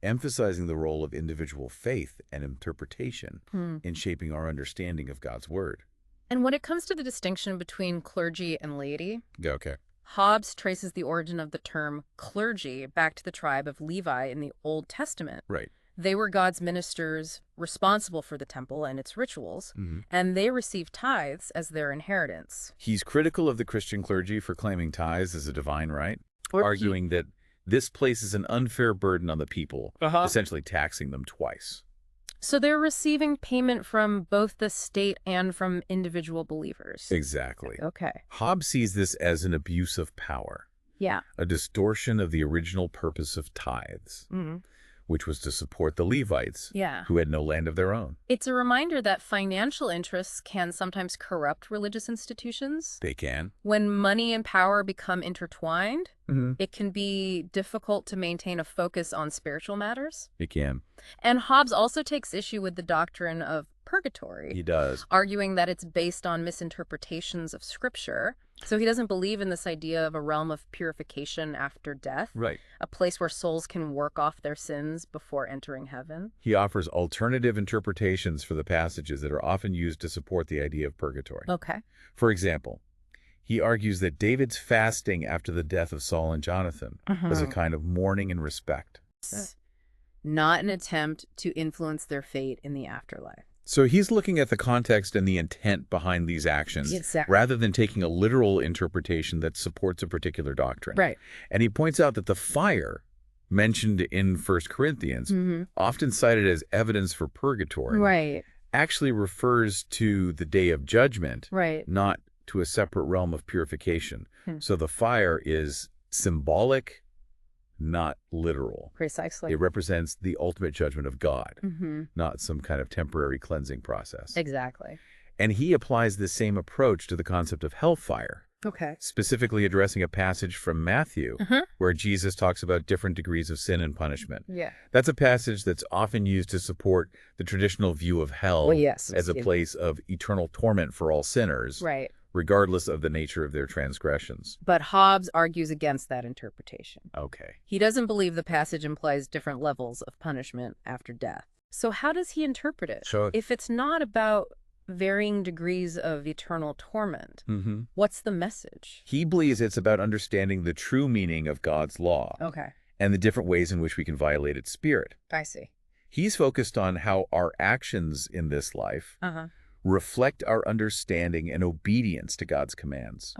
B: emphasizing the role of individual faith and interpretation in shaping our understanding of God's Word.
A: And when it comes to the distinction between clergy and laity,
B: Okay.
A: Hobbes traces the origin of the term clergy back to the tribe of Levi in the Old Testament.
B: Right.
A: They were God's ministers responsible for the temple and its rituals, and they received tithes as their inheritance.
B: He's critical of the Christian clergy for claiming tithes as a divine right, arguing that this places an unfair burden on the people, essentially taxing them twice.
A: So they're receiving payment from both the state and from individual believers.
B: Exactly.
A: Okay.
B: Hobbes sees this as an abuse of power.
A: Yeah.
B: a distortion of the original purpose of tithes, which was to support the Levites, who had no land of their own.
A: It's a reminder that financial interests can sometimes corrupt religious institutions.
B: They can.
A: When money and power become intertwined, it can be difficult to maintain a focus on spiritual matters.
B: It can.
A: And Hobbes also takes issue with the doctrine of purgatory.
B: He does.
A: Arguing that it's based on misinterpretations of Scripture. So he doesn't believe in this idea of a realm of purification after death.
B: Right.
A: A place where souls can work off their sins before entering heaven.
B: He offers alternative interpretations for the passages that are often used to support the idea of purgatory.
A: Okay.
B: For example, he argues that David's fasting after the death of Saul and Jonathan was a kind of mourning and respect.
A: Not an attempt to influence their fate in the afterlife.
B: So he's looking at the context and the intent behind these actions, rather than taking a literal interpretation that supports a particular doctrine.
A: Right.
B: And he points out that the fire mentioned in 1 Corinthians, often cited as evidence for purgatory, actually refers to the day of judgment, not to a separate realm of purification. So the fire is symbolic, not literal.
A: Precisely.
B: It represents the ultimate judgment of God, not some kind of temporary cleansing process.
A: Exactly.
B: And he applies the same approach to the concept of hellfire, specifically addressing a passage from Matthew where Jesus talks about different degrees of sin and punishment. That's a passage that's often used to support the traditional view of hell as a place of eternal torment for all sinners. Regardless of the nature of their transgressions.
A: But Hobbes argues against that interpretation.
B: Okay.
A: He doesn't believe the passage implies different levels of punishment after death. So how does he interpret it? If it's not about varying degrees of eternal torment, what's the message?
B: He believes it's about understanding the true meaning of God's law. And the different ways in which we can violate its spirit.
A: I see.
B: He's focused on how our actions in this life reflect our understanding and obedience to God's commands.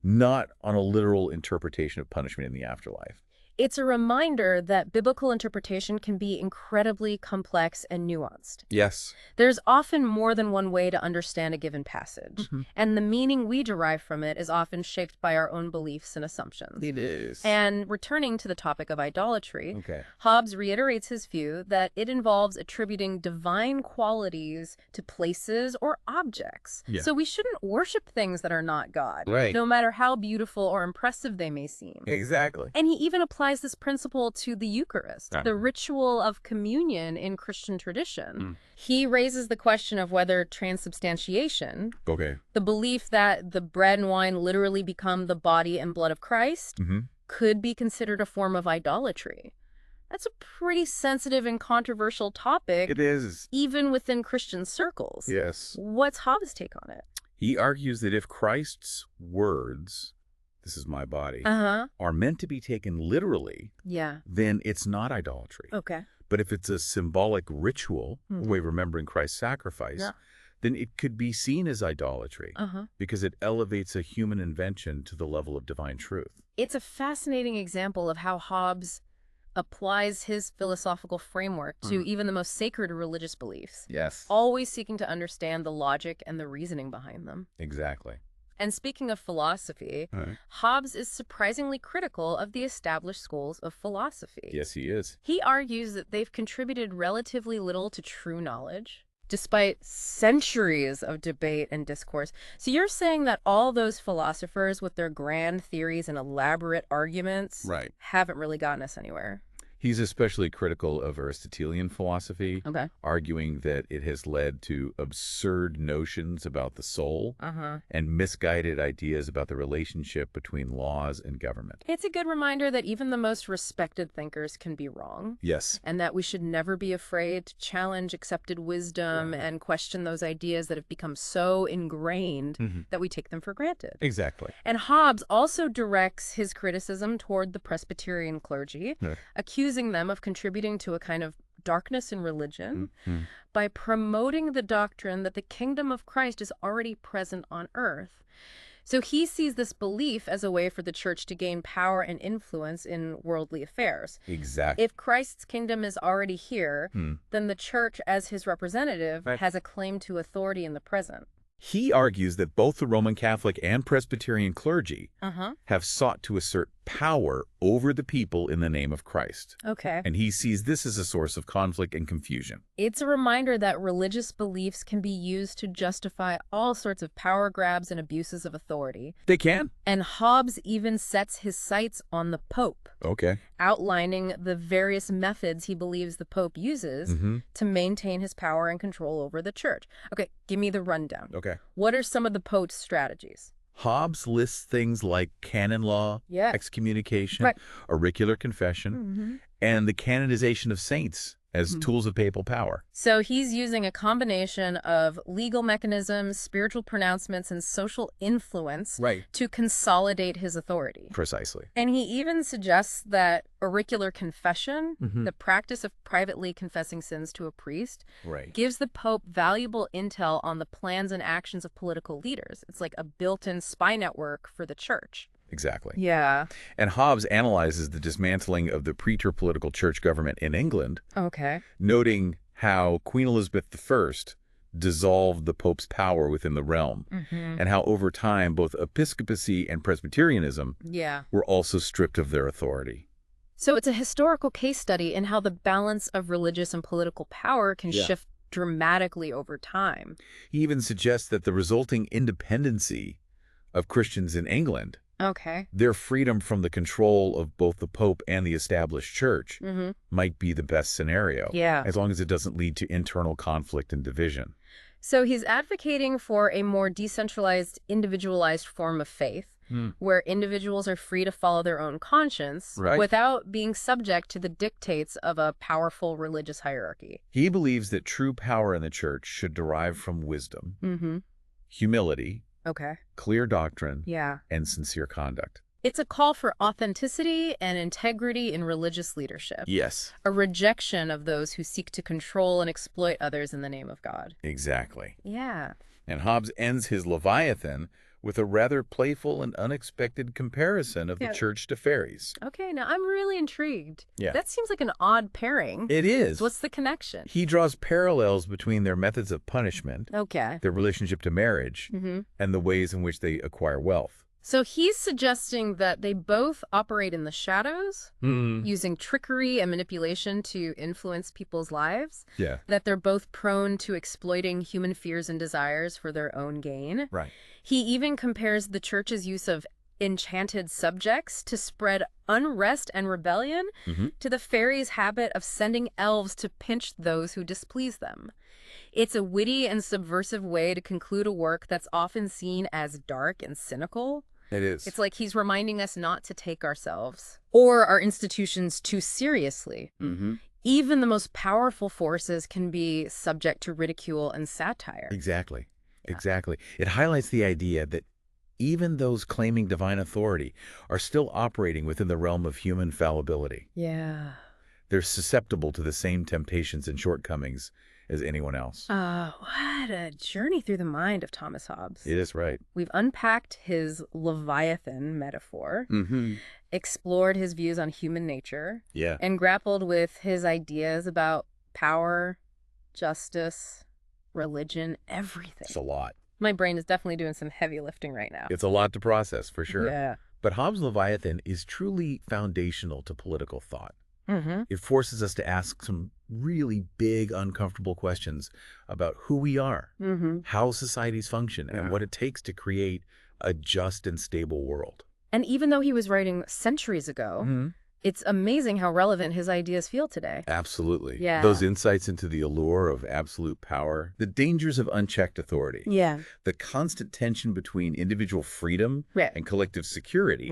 B: Not on a literal interpretation of punishment in the afterlife.
A: It's a reminder that biblical interpretation can be incredibly complex and nuanced.
B: Yes.
A: There's often more than one way to understand a given passage, and the meaning we derive from it is often shaped by our own beliefs and assumptions.
B: It is.
A: And returning to the topic of idolatry, Hobbes reiterates his view that it involves attributing divine qualities to places or objects. So we shouldn't worship things that are not God, no matter how beautiful or impressive they may seem.
B: Exactly.
A: And he even applies this principle to the Eucharist, the ritual of communion in Christian tradition. He raises the question of whether transubstantiation, the belief that the bread and wine literally become the body and blood of Christ, could be considered a form of idolatry. That's a pretty sensitive and controversial topic.
B: It is.
A: Even within Christian circles.
B: Yes.
A: What's Hobbes' take on it?
B: He argues that if Christ's words, "This is my body," are meant to be taken literally, then it's not idolatry. But if it's a symbolic ritual, a way of remembering Christ's sacrifice, then it could be seen as idolatry because it elevates a human invention to the level of divine truth.
A: It's a fascinating example of how Hobbes applies his philosophical framework to even the most sacred religious beliefs. Always seeking to understand the logic and the reasoning behind them.
B: Exactly.
A: And speaking of philosophy, Hobbes is surprisingly critical of the established schools of philosophy.
B: Yes, he is.
A: He argues that they've contributed relatively little to true knowledge, despite centuries of debate and discourse. So you're saying that all those philosophers with their grand theories and elaborate arguments haven't really gotten us anywhere?
B: He's especially critical of Aristotelian philosophy, arguing that it has led to absurd notions about the soul and misguided ideas about the relationship between laws and government.
A: It's a good reminder that even the most respected thinkers can be wrong.
B: Yes.
A: And that we should never be afraid to challenge accepted wisdom and question those ideas that have become so ingrained that we take them for granted.
B: Exactly.
A: And Hobbes also directs his criticism toward the Presbyterian clergy, accusing them of contributing to a kind of darkness in religion by promoting the doctrine that the kingdom of Christ is already present on earth. So he sees this belief as a way for the church to gain power and influence in worldly affairs.
B: Exactly.
A: If Christ's kingdom is already here, then the church, as his representative, has a claim to authority in the present.
B: He argues that both the Roman Catholic and Presbyterian clergy have sought to assert power over the people in the name of Christ.
A: Okay.
B: And he sees this as a source of conflict and confusion.
A: It's a reminder that religious beliefs can be used to justify all sorts of power grabs and abuses of authority.
B: They can.
A: And Hobbes even sets his sights on the Pope,
B: Okay.
A: outlining the various methods he believes the Pope uses to maintain his power and control over the church. Okay, give me the rundown.
B: Okay.
A: What are some of the Pope's strategies?
B: Hobbes lists things like canon law, excommunication, auricular confession, and the canonization of saints as tools of papal power.
A: So he's using a combination of legal mechanisms, spiritual pronouncements, and social influence to consolidate his authority.
B: Precisely.
A: And he even suggests that auricular confession, the practice of privately confessing sins to a priest, gives the Pope valuable intel on the plans and actions of political leaders. It's like a built-in spy network for the church.
B: Exactly.
A: Yeah.
B: And Hobbes analyzes the dismantling of the preter-political church government in England, noting how Queen Elizabeth I dissolved the Pope's power within the realm, and how over time both episcopacy and Presbyterianism were also stripped of their authority.
A: So it's a historical case study in how the balance of religious and political power can shift dramatically over time.
B: He even suggests that the resulting independency of Christians in England, their freedom from the control of both the Pope and the established church, might be the best scenario, as long as it doesn't lead to internal conflict and division.
A: So he's advocating for a more decentralized, individualized form of faith, where individuals are free to follow their own conscience without being subject to the dictates of a powerful religious hierarchy.
B: He believes that true power in the church should derive from wisdom, humility, clear doctrine, and sincere conduct.
A: It's a call for authenticity and integrity in religious leadership.
B: Yes.
A: A rejection of those who seek to control and exploit others in the name of God.
B: Exactly.
A: Yeah.
B: And Hobbes ends his Leviathan with a rather playful and unexpected comparison of the church to fairies.
A: Okay, now I'm really intrigued.
B: Yeah.
A: That seems like an odd pairing.
B: It is.
A: What's the connection?
B: He draws parallels between their methods of punishment,
A: their
B: relationship to marriage, and the ways in which they acquire wealth.
A: So he's suggesting that they both operate in the shadows, using trickery and manipulation to influence people's lives.
B: Yeah.
A: That they're both prone to exploiting human fears and desires for their own gain.
B: Right.
A: He even compares the church's use of enchanted subjects to spread unrest and rebellion to the fairies' habit of sending elves to pinch those who displease them. It's a witty and subversive way to conclude a work that's often seen as dark and cynical.
B: It is.
A: It's like he's reminding us not to take ourselves or our institutions too seriously. Even the most powerful forces can be subject to ridicule and satire.
B: Exactly. Exactly. It highlights the idea that even those claiming divine authority are still operating within the realm of human fallibility.
A: Yeah.
B: They're susceptible to the same temptations and shortcomings as anyone else.
A: What a journey through the mind of Thomas Hobbes.
B: It is right.
A: We've unpacked his Leviathan metaphor, explored his views on human nature, and grappled with his ideas about power, justice, religion, everything.
B: It's a lot.
A: My brain is definitely doing some heavy lifting right now.
B: It's a lot to process, for sure.
A: Yeah.
B: But Hobbes' Leviathan is truly foundational to political thought. It forces us to ask some really big, uncomfortable questions about who we are, how societies function, and what it takes to create a just and stable world.
A: And even though he was writing centuries ago, it's amazing how relevant his ideas feel today.
B: Absolutely.
A: Yeah.
B: Those insights into the allure of absolute power, the dangers of unchecked authority, the constant tension between individual freedom and collective security.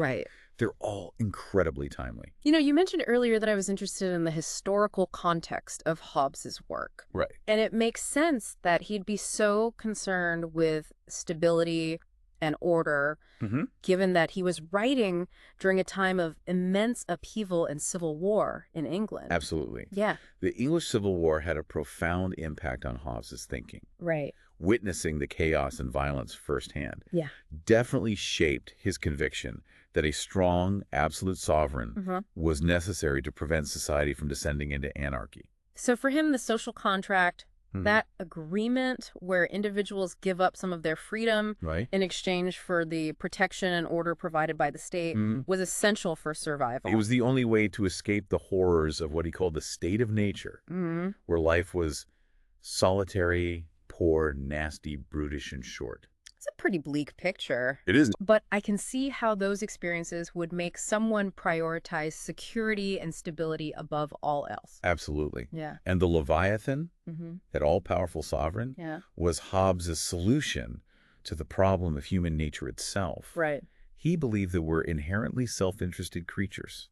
B: They're all incredibly timely.
A: You know, you mentioned earlier that I was interested in the historical context of Hobbes's work.
B: Right.
A: And it makes sense that he'd be so concerned with stability and order, given that he was writing during a time of immense upheaval and civil war in England.
B: Absolutely.
A: Yeah.
B: The English Civil War had a profound impact on Hobbes's thinking.
A: Right.
B: Witnessing the chaos and violence firsthand definitely shaped his conviction that a strong, absolute sovereign was necessary to prevent society from descending into anarchy.
A: So for him, the social contract, That agreement where individuals give up some of their freedom in exchange for the protection and order provided by the state was essential for survival.
B: It was the only way to escape the horrors of what he called the state of nature, where life was solitary, poor, nasty, brutish, and short.
A: It's a pretty bleak picture.
B: It is.
A: But I can see how those experiences would make someone prioritize security and stability above all else.
B: Absolutely.
A: Yeah.
B: And the Leviathan, that all-powerful sovereign, was Hobbes' solution to the problem of human nature itself.
A: Right.
B: He believed that we're inherently self-interested creatures,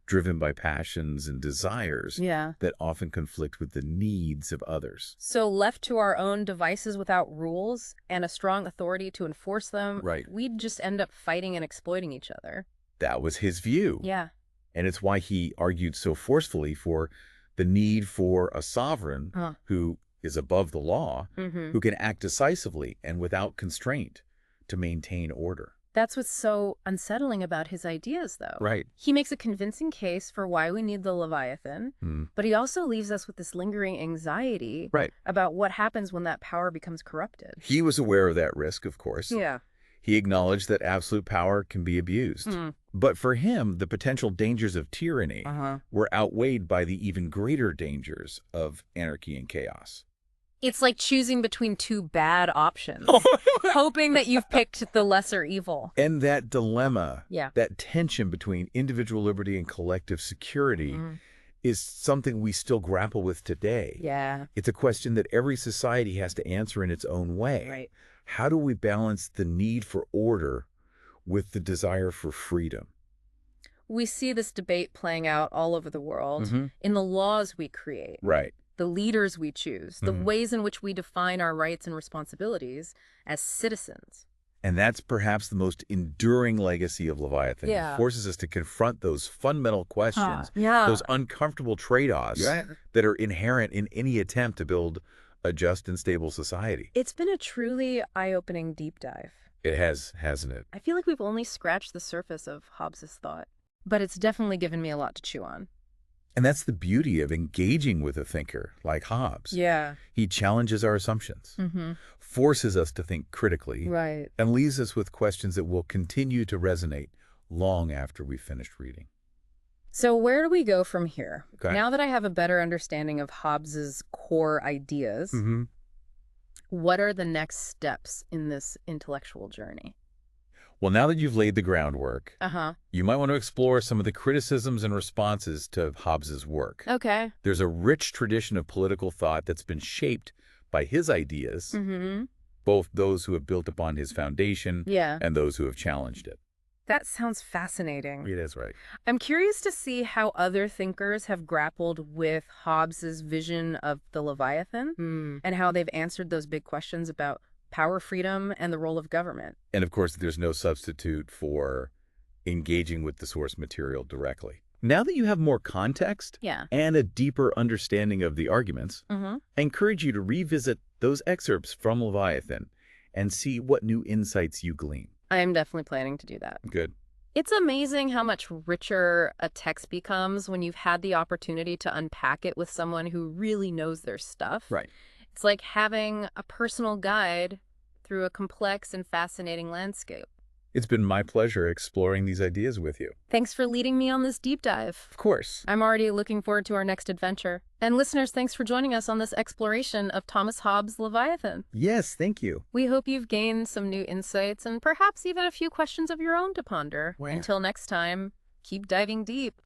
B: driven by passions and desires that often conflict with the needs of others.
A: So left to our own devices without rules and a strong authority to enforce them, we'd just end up fighting and exploiting each other.
B: That was his view.
A: Yeah.
B: And it's why he argued so forcefully for the need for a sovereign who is above the law, who can act decisively and without constraint to maintain order.
A: That's what's so unsettling about his ideas, though.
B: Right.
A: He makes a convincing case for why we need the Leviathan, but he also leaves us with this lingering anxiety about what happens when that power becomes corrupted.
B: He was aware of that risk, of course.
A: Yeah.
B: He acknowledged that absolute power can be abused. But for him, the potential dangers of tyranny were outweighed by the even greater dangers of anarchy and chaos.
A: It's like choosing between two bad options, hoping that you've picked the lesser evil.
B: And that dilemma, that tension between individual liberty and collective security is something we still grapple with today.
A: Yeah.
B: It's a question that every society has to answer in its own way.
A: Right.
B: How do we balance the need for order with the desire for freedom?
A: We see this debate playing out all over the world in the laws we create.
B: Right.
A: The leaders we choose, the ways in which we define our rights and responsibilities as citizens.
B: And that's perhaps the most enduring legacy of Leviathan. It forces us to confront those fundamental questions, those uncomfortable trade-offs that are inherent in any attempt to build a just and stable society.
A: It's been a truly eye-opening deep dive.
B: It has, hasn't it?
A: I feel like we've only scratched the surface of Hobbes' thought, but it's definitely given me a lot to chew on.
B: And that's the beauty of engaging with a thinker like Hobbes.
A: Yeah.
B: He challenges our assumptions, forces us to think critically, and leaves us with questions that will continue to resonate long after we've finished reading.
A: So where do we go from here? Now that I have a better understanding of Hobbes' core ideas, what are the next steps in this intellectual journey?
B: Well, now that you've laid the groundwork, you might want to explore some of the criticisms and responses to Hobbes' work.
A: Okay.
B: There's a rich tradition of political thought that's been shaped by his ideas, both those who have built upon his foundation and those who have challenged it.
A: That sounds fascinating.
B: It is, right.
A: I'm curious to see how other thinkers have grappled with Hobbes' vision of the Leviathan and how they've answered those big questions about power, freedom, and the role of government.
B: And of course, there's no substitute for engaging with the source material directly. Now that you have more context and a deeper understanding of the arguments, I encourage you to revisit those excerpts from Leviathan and see what new insights you glean.
A: I am definitely planning to do that.
B: Good.
A: It's amazing how much richer a text becomes when you've had the opportunity to unpack it with someone who really knows their stuff.
B: Right.
A: It's like having a personal guide through a complex and fascinating landscape.
B: It's been my pleasure exploring these ideas with you.
A: Thanks for leading me on this deep dive.
B: Of course.
A: I'm already looking forward to our next adventure. And listeners, thanks for joining us on this exploration of Thomas Hobbes' Leviathan.
B: Yes, thank you.
A: We hope you've gained some new insights and perhaps even a few questions of your own to ponder. Until next time, keep diving deep.